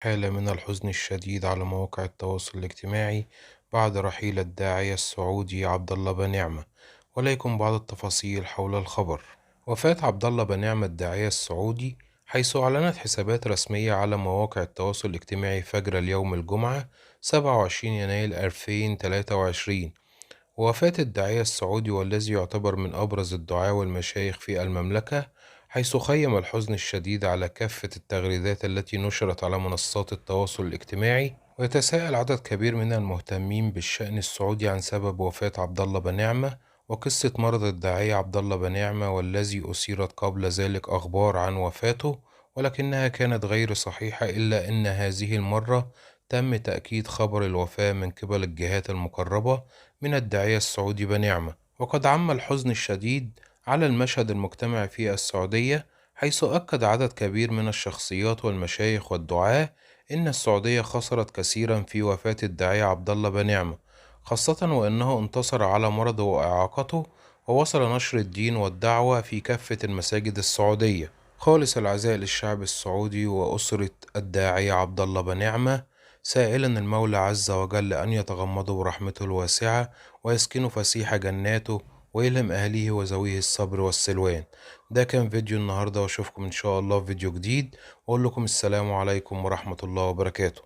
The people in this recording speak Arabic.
حالة من الحزن الشديد على مواقع التواصل الاجتماعي بعد رحيل الداعية السعودي عبد الله بنعمة، وليكن بعض التفاصيل حول الخبر. وفاة عبد الله بنعمة الداعية السعودي، حيث أعلنت حسابات رسمية على مواقع التواصل الاجتماعي فجر اليوم الجمعة 27 يناير 2023. ووفاة الداعية السعودي والذي يعتبر من أبرز الدعاة والمشايخ في المملكة، حيث خيم الحزن الشديد على كافة التغريدات التي نشرت على منصات التواصل الاجتماعي. ويتساءل عدد كبير من المهتمين بالشأن السعودي عن سبب وفاة عبد الله بنعمة وقصة مرض الداعية عبد الله بنعمة، والذي أثيرت قبل ذلك أخبار عن وفاته ولكنها كانت غير صحيحة، إلا أن هذه المرة تم تأكيد خبر الوفاة من قبل الجهات المقربة من الداعية السعودي بنعمة. وقد عم الحزن الشديد على المشهد المجتمعي في السعودية، حيث أكد عدد كبير من الشخصيات والمشايخ والدعاة إن السعودية خسرت كثيرا في وفاة الداعية عبد الله بنعمة، خاصة وأنه انتصر على مرضه وإعاقته ووصل نشر الدين والدعوة في كافة المساجد السعودية. خالص العزاء للشعب السعودي وأسرة الداعية عبد الله بنعمة، سائلا المولى عز وجل أن يتغمده برحمته الواسعة ويسكنه فسيح جناته ويلهم أهليه وذويه الصبر والسلوان. ده كان فيديو النهاردة، وأشوفكم إن شاء الله في فيديو جديد، وأقول لكم السلام عليكم ورحمة الله وبركاته.